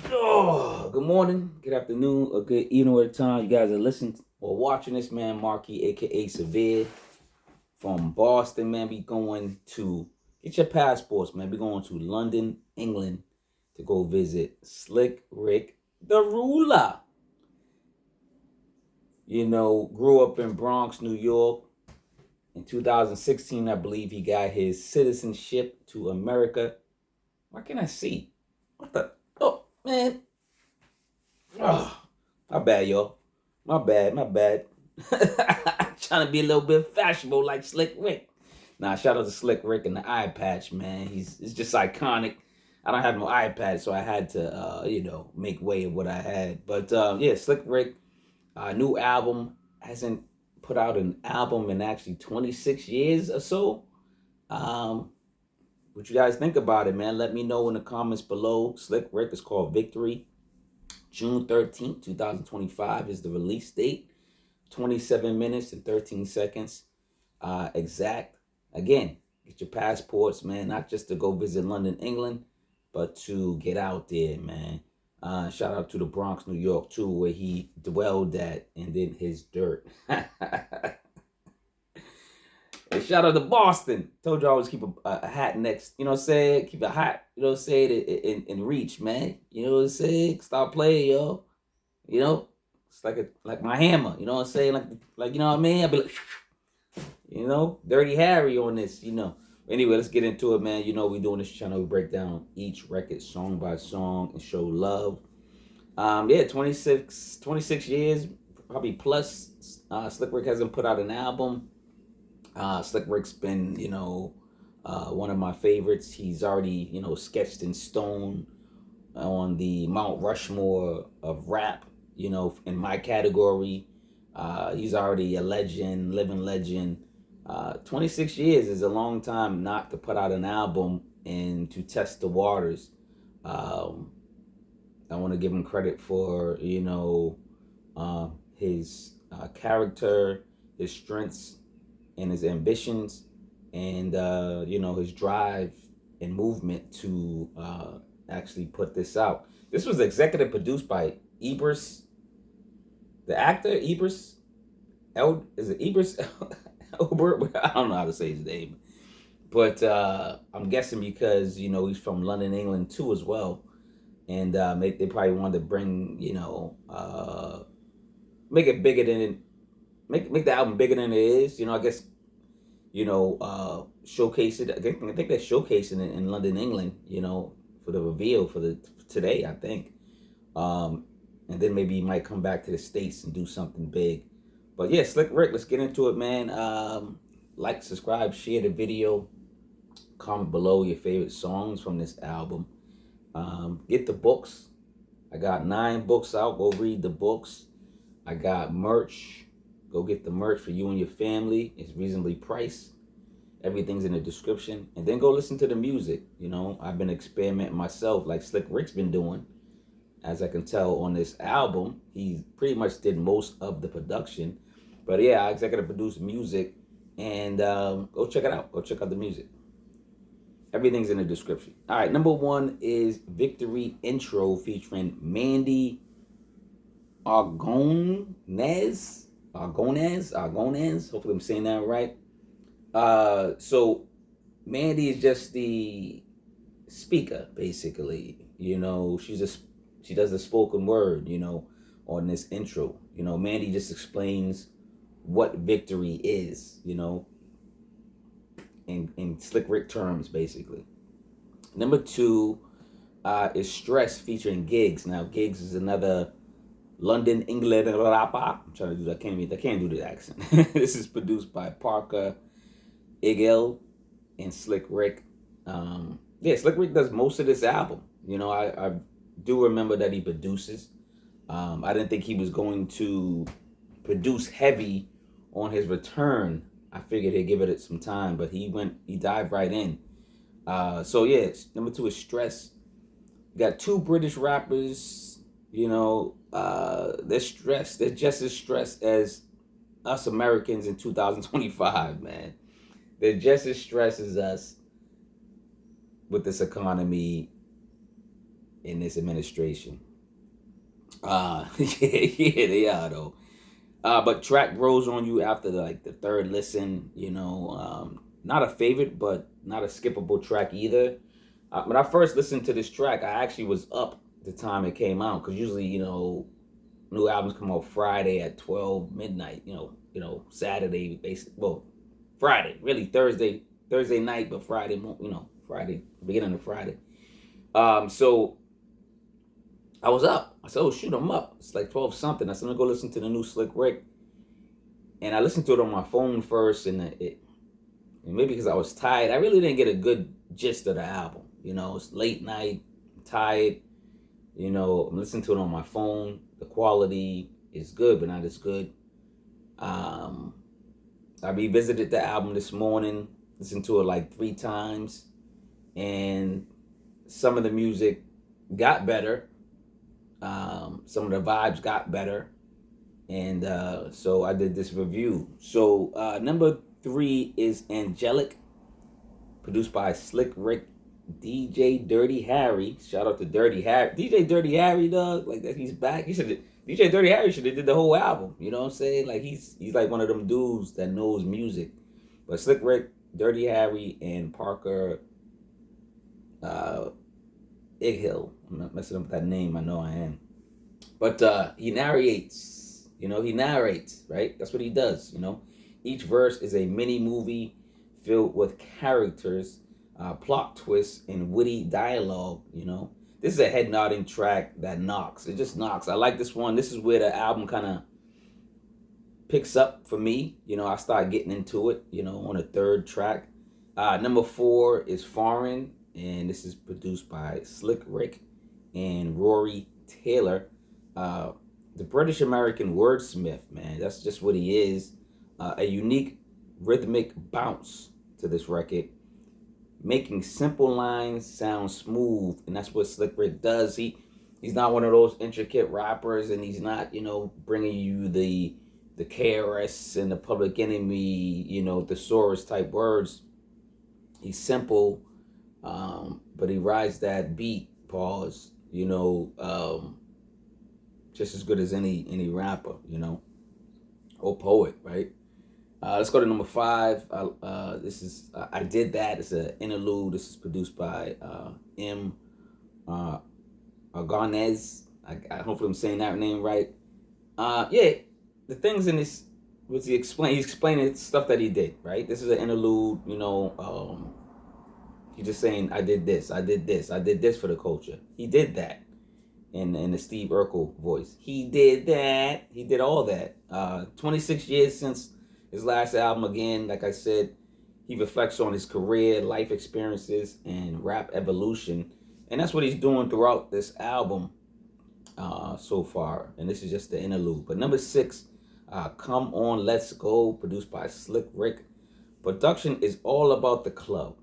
Oh, good morning, good afternoon, or good evening, whatever time you guys are listening or watching this, man. Marquis, aka Cevere, from Boston, man. Be going to get your passports, man. Be going to London, England, to go visit Slick Rick, the ruler. Grew up in Bronx, New York. In 2016, I believe he got his citizenship to America. Why can't I see? What the? Oh, man. Oh, my bad, y'all. My bad. Trying to be a little bit fashionable like Slick Rick. Nah, shout out to Slick Rick and the eye patch, man. It's just iconic. I don't have no eye patch, so I had to make way of what I had. But yeah, Slick Rick, new album, hasn't put out an album in actually 26 years or so. Um, what you guys think about it, man? Let me know in the comments below. Slick Rick is called Victory. June 13th, 2025 is the release date. 27 minutes and 13 seconds exact. Again, get your passports, man, not just to go visit London, England, but to get out there, man. Shout out to the Bronx, New York, too, where he dwelled at, and then his dirt. And shout out to Boston. Told you I always keep a hat next, you know what I'm saying? Keep a hat, you know what I'm saying, in reach, man. You know what I'm saying? Stop playing, yo. You know? It's like my hammer, you know what I'm saying? Like you know what I mean? I'll be like, Dirty Harry on this, Anyway, let's get into it, man. We doing this channel. We break down each record song by song and show love. Yeah, 26 years, probably plus. Slick Rick hasn't put out an album. Slick Rick's been, one of my favorites. He's already, sketched in stone on the Mount Rushmore of rap, in my category. He's already a legend, living legend. 26 years is a long time not to put out an album and to test the waters. Um, I want to give him credit for, his character, his strengths, and his ambitions, and, his drive and movement to actually put this out. This was executive produced by Ibris, the actor Ibris. Is it Ibris Elbert? I don't know how to say his name, but I'm guessing because he's from London, England too as well, and they probably wanted to bring make it bigger than it, make the album bigger than it is. I guess showcase it. I think they're showcasing it in London, England. For the reveal for the today, I think. Um, and then maybe he might come back to the States and do something big. But yeah, Slick Rick, let's get into it, man. Like, subscribe, share the video, comment below your favorite songs from this album. Get the books. I got 9 books out. Go read the books. I got merch. Go get the merch for you and your family. It's reasonably priced. Everything's in the description. And then go listen to the music. I've been experimenting myself like Slick Rick's been doing. As I can tell on this album, he pretty much did most of the production. But yeah, I executive produced music. And go check it out. Go check out the music. Everything's in the description. All right, number 1 is Victory Intro featuring Mandy Aragones. Hopefully I'm saying that right. So Mandy is just the speaker, basically. She does the spoken word, on this intro. Mandy just explains what victory is, in Slick Rick terms, basically. Number 2 is Stress featuring Giggs. Now, Giggs is another London, England rapper. I'm trying to do that. I can't do the accent. This is produced by Parker Igel and Slick Rick. Yeah, Slick Rick does most of this album. I do remember that he produces. I didn't think he was going to produce heavy on his return. I figured he'd give it some time, but he dived right in. So yeah, number 2 is Stress. Got 2 British rappers. They're stressed. They're just as stressed as us Americans in 2025, man. They're just as stressed as us with this economy in this administration. Yeah, they are though. But track grows on you after the third listen. Not a favorite, but not a skippable track either. When I first listened to this track, I actually was up the time it came out because usually new albums come out Friday at 12 midnight. Saturday basically. Well, Friday really Thursday night, but Friday Friday beginning of Friday. So I was up. I said, "Oh shoot, I'm up." It's like 12 something. I said, "I'm gonna go listen to the new Slick Rick," and I listened to it on my phone first, and maybe because I was tired, I really didn't get a good gist of the album. It's late night, I'm tired. I'm listening to it on my phone. The quality is good, but not as good. I revisited the album this morning, listened to it like 3 times, and some of the music got better. Some of the vibes got better. And so I did this review. So number 3 is Angelic, produced by Slick Rick, DJ Dirty Harry. Shout out to Dirty Harry. DJ Dirty Harry, dog. Like that, he's back. DJ Dirty Harry should have did the whole album. You know what I'm saying? Like he's like one of them dudes that knows music. But Slick Rick, Dirty Harry, and Parker Ighill. I'm not messing up with that name. I know I am. But he narrates. He narrates, right? That's what he does. Each verse is a mini movie filled with characters, plot twists, and witty dialogue. This is a head nodding track that knocks. It just knocks. I like this one. This is where the album kind of picks up for me. I start getting into it. On a third track. Number 4 is Foreign, and this is produced by Slick Rick and Rory Taylor. The British American wordsmith, man. That's just what he is. A unique rhythmic bounce to this record, making simple lines sound smooth, and that's what Slick Rick does. He's not one of those intricate rappers, and he's not bringing you the KRS and the Public Enemy, thesaurus type words. He's simple, but he rides that beat. Pause. Just as good as any rapper, or poet, right? Let's go to number 5. This is I Did That. It's an interlude. This is produced by Aragones. I hopefully I'm saying that name right. Yeah, the things in this was he's explaining stuff that he did, right? This is an interlude. He's just saying I did this, I did this, I did this for the culture. He did that. In the Steve Urkel voice. He did that. He did all that. 26 years since his last album. Again, like I said, he reflects on his career, life experiences, and rap evolution. And that's what he's doing throughout this album so far. And this is just the interlude. But number 6, Come On, Let's Go, produced by Slick Rick. Production is all about the club.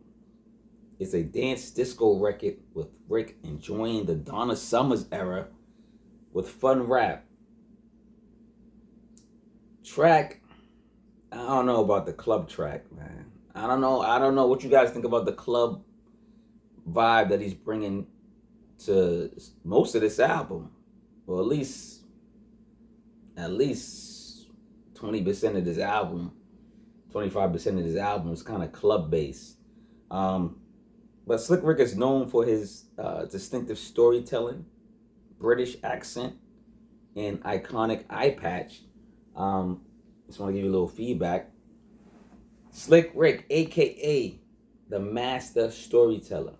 It's a dance disco record with Rick enjoying the Donna Summers era with fun rap. Track, I don't know about the club track, man. I don't know what you guys think about the club vibe that he's bringing to most of this album. Or at least 20% of this album, 25% of this album is kind of club based. But Slick Rick is known for his distinctive storytelling, British accent, and iconic eye patch. Just want to give you a little feedback. Slick Rick, a.k.a. the master storyteller.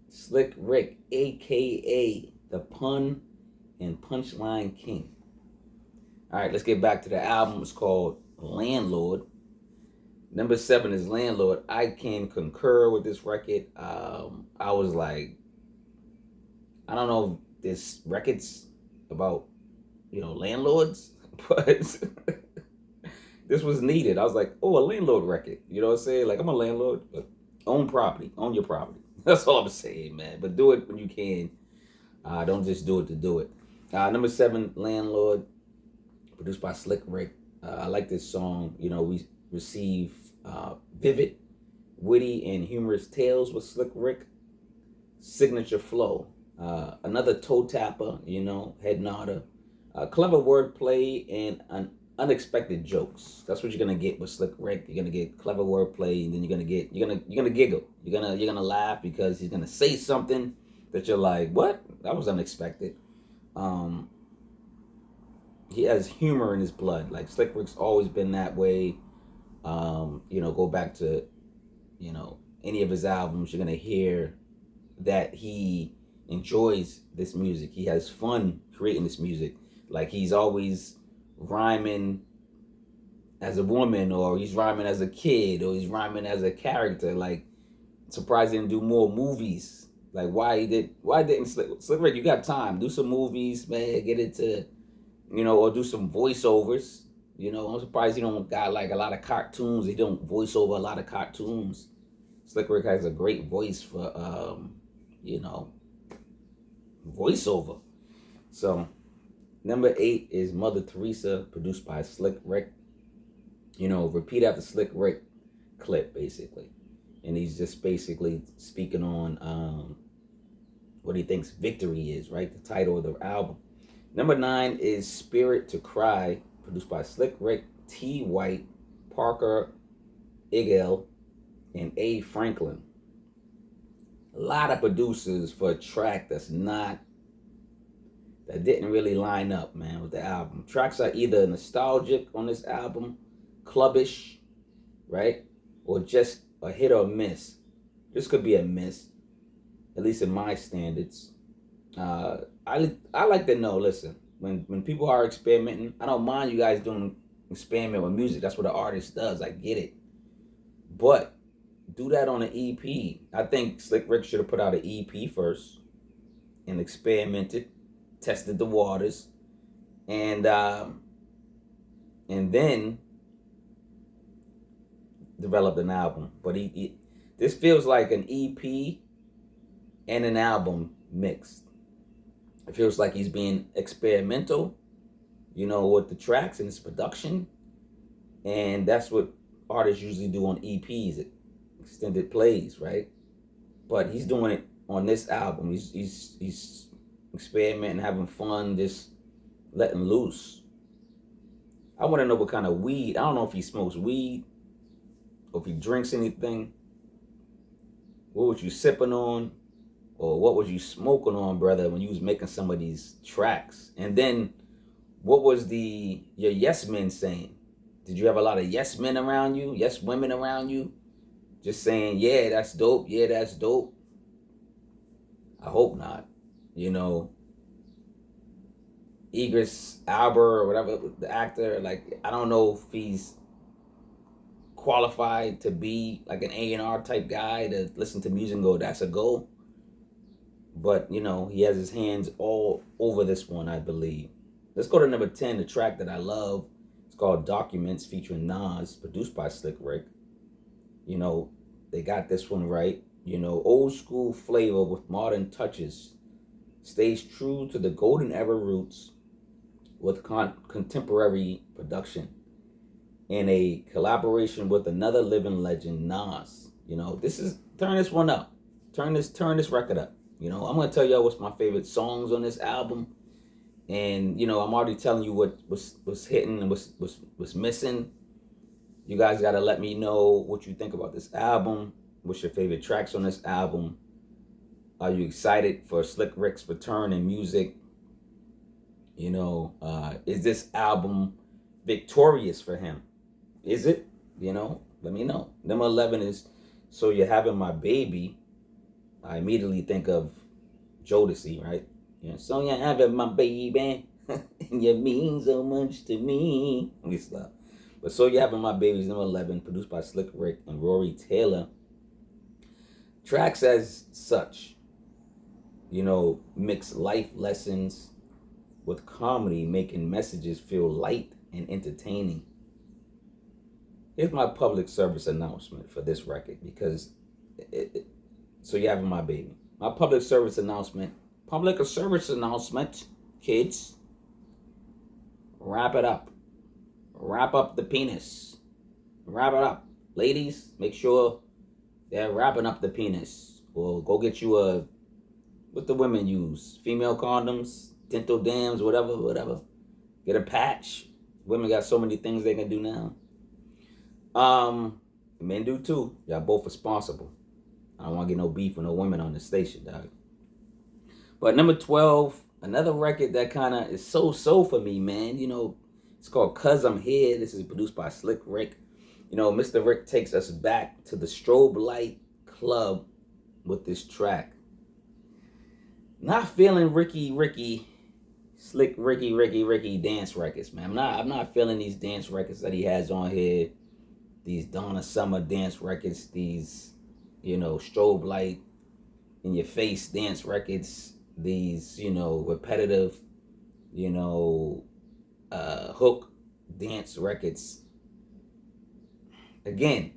Slick Rick, a.k.a. the pun and punchline king. All right, let's get back to the album. It's called Landlord. Number 7 is Landlord. I can concur with this record. I was like, I don't know if this record's about, landlords, but this was needed. I was like, oh, a landlord record. You know what I'm saying? Like, I'm a landlord, but own property. Own your property. That's all I'm saying, man. But do it when you can. Don't just do it to do it. Number 7, Landlord, produced by Slick Rick. I like this song. We receive vivid, witty, and humorous tales with Slick Rick. Signature flow. Another toe tapper, head nodder. Clever wordplay and unexpected jokes. That's what you're gonna get with Slick Rick. You're gonna get clever wordplay, and then you're gonna giggle. You're gonna laugh because he's gonna say something that you're like, what? That was unexpected. Um, he has humor in his blood. Like Slick Rick's always been that way. Go back to any of his albums, you're gonna hear that he enjoys this music. He has fun creating this music. Like he's always rhyming as a woman, or he's rhyming as a kid, or he's rhyming as a character. Like, surprised he didn't do more movies. Like why didn't Slick Rick, you got time, do some movies, man, get into, or do some voiceovers. I'm surprised he don't got like a lot of cartoons. He don't voice over a lot of cartoons. Slick Rick has a great voice for voiceover. So number 8 is Mother Teresa, produced by Slick Rick. Repeat after Slick Rick clip, basically. And he's just basically speaking on what he thinks victory is, right? The title of the album. Number 9 is Spirit to Cry, produced by Slick Rick, T. White, Parker Igel, and A. Franklin. A lot of producers for a track that didn't really line up, man, with the album. Tracks are either nostalgic on this album, clubbish, right? Or just a hit or miss. This could be a miss, at least in my standards. I like to know, listen, when people are experimenting, I don't mind you guys doing experiment with music. That's what an artist does. I get it. But do that on an EP. I think Slick Rick should have put out an EP first and experimented, tested the waters, and then developed an album. But this feels like an EP and an album mixed. It feels like he's being experimental, with the tracks and his production, and that's what artists usually do on EPs, extended plays, right? But he's doing it on this album. He's experimenting, having fun, just letting loose. I want to know what kind of weed. I don't know if he smokes weed or if he drinks anything. What was you sipping on? Or what was you smoking on, brother, when you was making some of these tracks? And then what was your yes men saying? Did you have a lot of yes men around you? Yes women around you? Just saying, yeah, that's dope. Yeah, that's dope. I hope not. Idris Elba or whatever, the actor, like, I don't know if he's qualified to be like an A&R type guy to listen to music and go, that's a go. But, he has his hands all over this one, I believe. Let's go to number 10, the track that I love. It's called Documents, featuring Nas, produced by Slick Rick. They got this one right. Old school flavor with modern touches. Stays true to the golden era roots with contemporary production. And a collaboration with another living legend, Nas. Turn this one up. Turn this record up. I'm going to tell y'all what's my favorite songs on this album. And, I'm already telling you what was hitting and what's missing. You guys got to let me know what you think about this album. What's your favorite tracks on this album? Are you excited for Slick Rick's return in music? Is this album victorious for him? Is it? Let me know. Number 11 is So You're Having My Baby. I immediately think of Jodeci, right? So you're having my baby, and you mean so much to me. Let me stop. But So You're Having My Baby is number 11, produced by Slick Rick and Rory Taylor. Tracks as such, mix life lessons with comedy, making messages feel light and entertaining. Here's my public service announcement for this record, because So You're Having My Baby. My public service announcement, kids, wrap it up. Wrap up the penis. Wrap it up. Ladies, make sure they're wrapping up the penis. Or go get you a What the women use? Female condoms, dental dams, whatever. Get a patch. Women got so many things they can do now. Men do too. Y'all both responsible. I don't want to get no beef with no women on the station, dog. But number 12, another record that kind of is so for me, man. You know, it's called "Cause I'm Here." This is produced by Slick Rick. You know, Mr. Rick takes us back to the strobe light club with this track. Not feeling Slick Ricky dance records, man. I'm not feeling these dance records that he has on here. These Donna Summer dance records, these, you know, strobe light in your face dance records, these, you know, repetitive, you know, hook dance records. Again,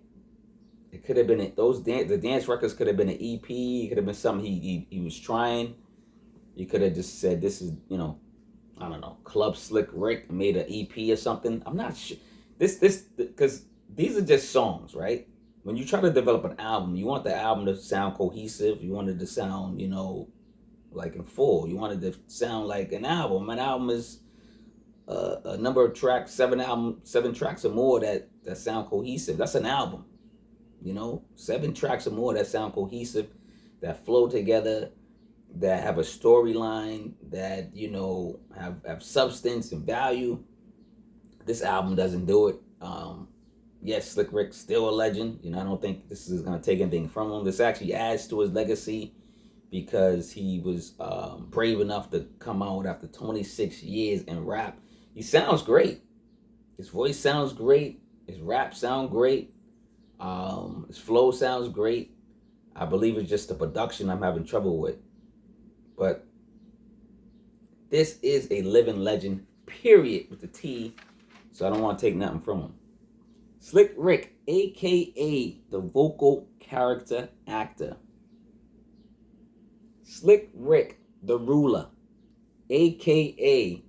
it could have been the dance records could have been an EP. It could have been something he was trying. You could have just said, this is, you know, I don't know, Club Slick Rick made an EP or something. I'm not sure. Because these are just songs, right? When you try to develop an album, you want the album to sound cohesive. You want it to sound, you know, like in full. You want it to sound like an album. An album is a number of tracks, 7 tracks or more that sound cohesive. That's an album. You know, 7 tracks or more that sound cohesive, that flow together, that have a storyline, that, you know, have substance and value. This album doesn't do it. Yes, Slick Rick's still a legend. You know, I don't think this is going to take anything from him. This actually adds to his legacy because he was brave enough to come out after 26 years and rap. He sounds great. His voice sounds great. His rap sounds great. His flow sounds great. I believe it's just the production I'm having trouble with. But this is a living legend, period, with the T. So I don't want to take nothing from him. Slick Rick, a.k.a. the vocal character actor. Slick Rick, the ruler, a.k.a.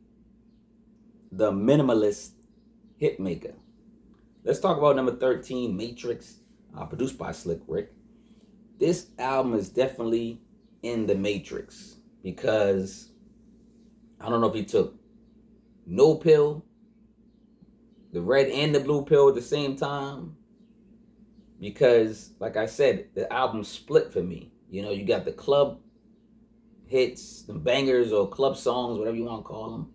the minimalist hitmaker. Let's talk about number 13, Matrix, produced by Slick Rick. This album is definitely in the Matrix because I don't know if he took no pill, the red and the blue pill at the same time, because like I said, the album split for me. You know, you got the club hits, the bangers or club songs, whatever you want to call them.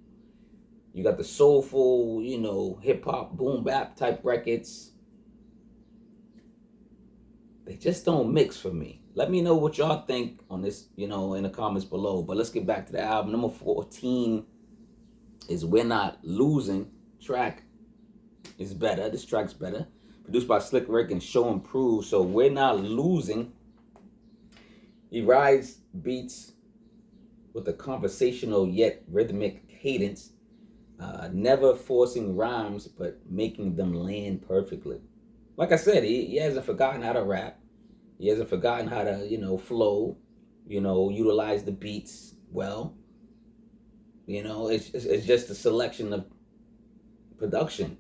You got the soulful, you know, hip hop, boom bap type records. They just don't mix for me. Let me know what y'all think on this, you know, in the comments below. But let's get back to the album. Number 14 is We're Not Losing. Track is better. This track's better. Produced by Slick Rick and Show Improved. So We're Not Losing. He rides beats with a conversational yet rhythmic cadence. Never forcing rhymes, but making them land perfectly. Like I said, he hasn't forgotten how to rap. He hasn't forgotten how to, you know, flow, you know, utilize the beats well. You know, it's just a selection of production.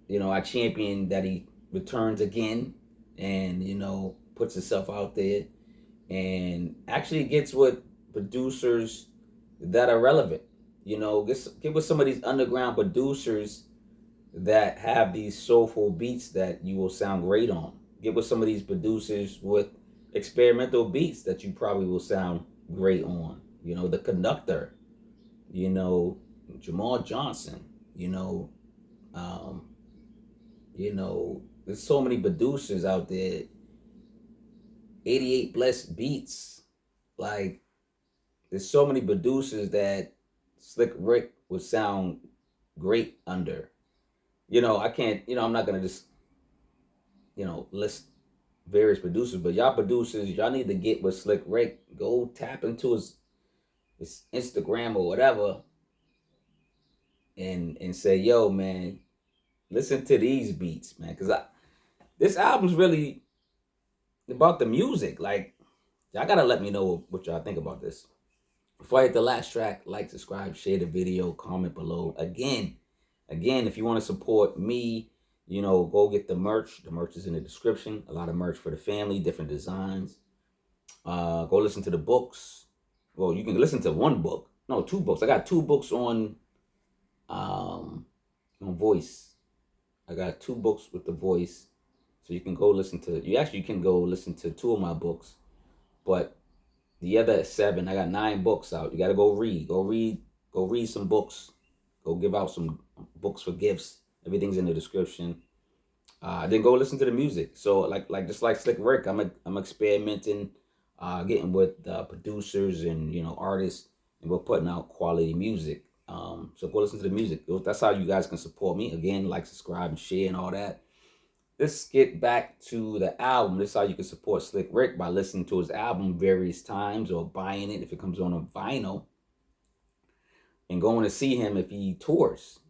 You know, I champion that he returns again and, you know, puts himself out there and actually gets with producers that are relevant. You know, get with some of these underground producers that have these soulful beats that you will sound great on. Get with some of these producers with experimental beats that you probably will sound great on. You know, The Conductor, you know, Jamal Johnson, you know, there's so many producers out there. 88 Blessed Beats. Like, there's so many producers that Slick Rick would sound great under. You know, I can't, you know, I'm not going to just, you know, list various producers, but y'all producers, y'all need to get with Slick Rick. Go tap into his Instagram or whatever and say, yo, man, listen to these beats, man. Because this album's really about the music. Like, y'all got to let me know what y'all think about this. Before I hit the last track, like, subscribe, share the video, comment below. Again, if you want to support me, you know, go get the merch. The merch is in the description. A lot of merch for the family, different designs. Go listen to the books. Well, you can listen to one book. No, two books. I got two books um on voice. I got two books with the voice. So you can go listen to you can go listen to two of my books. But the other 7, I got 9 books out. You gotta go read. Go read some books. Go give out some books for gifts. Everything's in the description. Then go listen to the music. So like just like Slick Rick, I'm experimenting, getting with producers and artists, and we're putting out quality music. So go listen to the music. That's how you guys can support me. Again, like, subscribe, and share, and all that. Let's get back to the album. This is how you can support Slick Rick, by listening to his album various times, or buying it if it comes on a vinyl, and going to see him if he tours.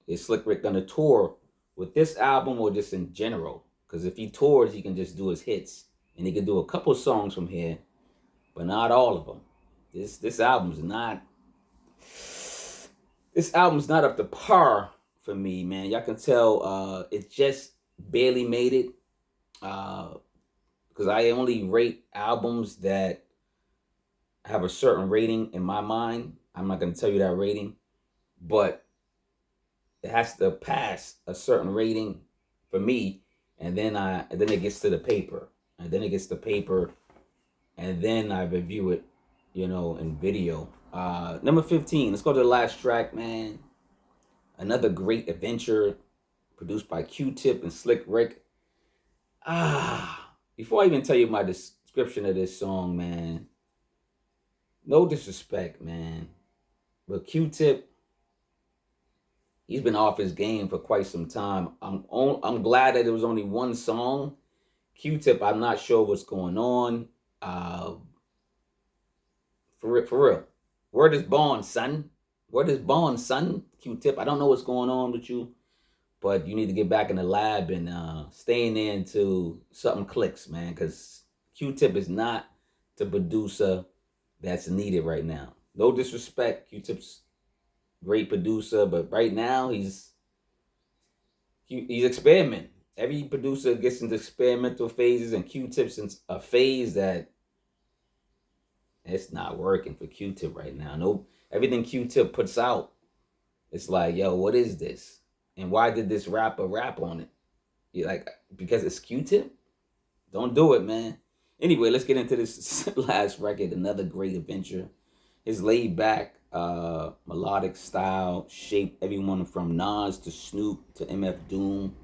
Is Slick Rick gonna tour with this album, or just in general? Because if he tours, he can just do his hits, and he can do a couple songs from here, but not all of them. This album's not up to par for me, man. Y'all can tell it just barely made it. Because I only rate albums that have a certain rating in my mind. I'm not going to tell you that rating, but it has to pass a certain rating for me, and then it gets to the paper, and then I review it, in video. Number 15. Let's go to the last track, man. Another great adventure, produced by Q-Tip and Slick Rick. Before I even tell you my description of this song, man, no disrespect, man, but Q-Tip, he's been off his game for quite some time. I'm glad that it was only one song. Q-Tip, I'm not sure what's going on. For real. Word is born, son. Word is born, son. Q-Tip, I don't know what's going on with you, but you need to get back in the lab and staying there until something clicks, man, because Q-Tip is not the producer that's needed right now. No disrespect, Q-Tip's great producer, but right now he's experimenting. Every producer gets into experimental phases, and Q-Tip's in a phase that it's not working for Q-Tip right now. Nope. Everything Q-Tip puts out, it's like, yo, what is this? And why did this rapper rap on it? You're like, because it's Q-Tip? Don't do it, man. Anyway, let's get into this last record. Another great adventure. His laid back, melodic style shaped everyone from Nas to Snoop to MF Doom.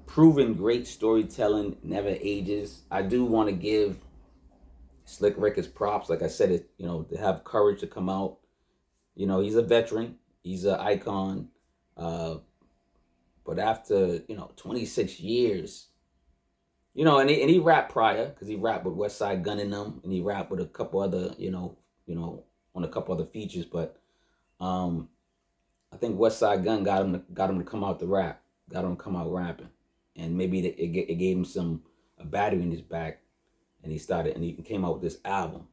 Proven great storytelling, never ages. I do want to give Slick Rick his props. Like I said, to have courage to come out. He's a veteran. He's an icon. But after 26 years, and he rapped prior, because he rapped with West Side Gun in them, and he rapped with a couple other on a couple other features. But I think West Side Gun got him to come out to rap, got him to come out rapping, and maybe it gave him a battery in his back, and he came out with this album.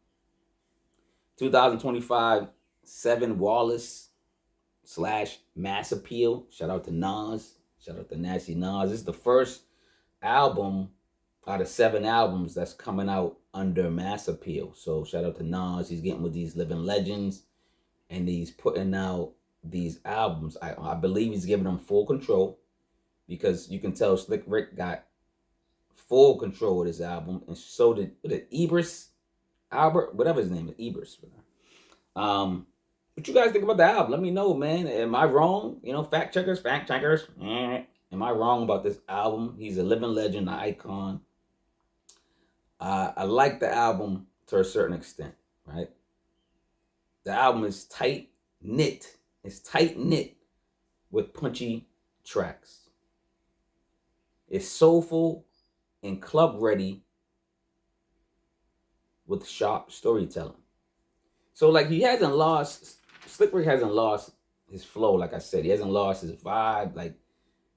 2025, 7 Wallace / Mass Appeal. Shout out to Nas. Shout out to Nasty Nas. This is the first album out of 7 albums that's coming out under Mass Appeal. So shout out to Nas. He's getting with these living legends, and he's putting out these albums. I believe he's giving them full control, because you can tell Slick Rick got full control of this album, and so did Albert, whatever his name is, Ebers. What you guys think about the album? Let me know, man. Am I wrong? Fact checkers. Am I wrong about this album? He's a living legend, an icon. I like the album to a certain extent, right? The album is tight knit. It's tight knit with punchy tracks. It's soulful and club ready with sharp storytelling. So like Slick Rick hasn't lost his flow. Like I said, he hasn't lost his vibe. Like,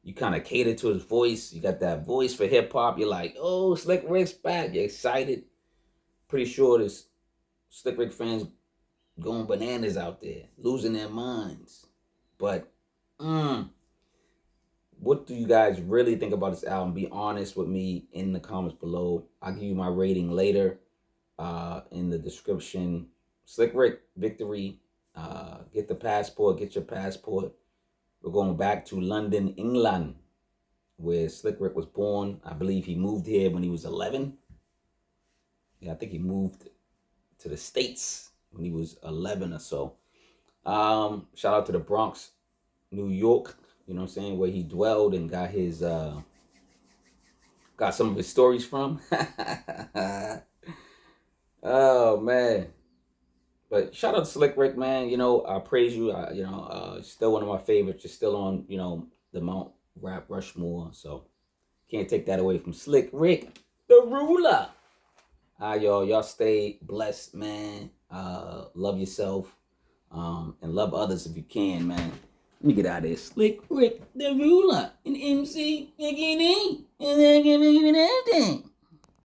you kind of cater to his voice. You got that voice for hip hop. You're like, oh, Slick Rick's back. You're excited. Pretty sure there's Slick Rick fans going bananas out there, losing their minds. But what do you guys really think about this album? Be honest with me in the comments below. I'll give you my rating later. in the description. Slick Rick Victory. Get the passport. Get your passport. We're going back to London, England, where Slick Rick was born. I believe he moved here when he was 11. Yeah, I think he moved to the States when he was 11 or so. Shout out to the Bronx, New York, you know what I'm saying, where he dwelled and got his got some of his stories from. Oh man. But shout out to Slick Rick, man. You know, I praise you. Still one of my favorites. You're still on, the Mount Rap Rushmore. So can't take that away from Slick Rick, the ruler. Y'all stay blessed, man. Love yourself. And love others if you can, man. Let me get out of here. Slick Rick, the ruler, an MC, and everything.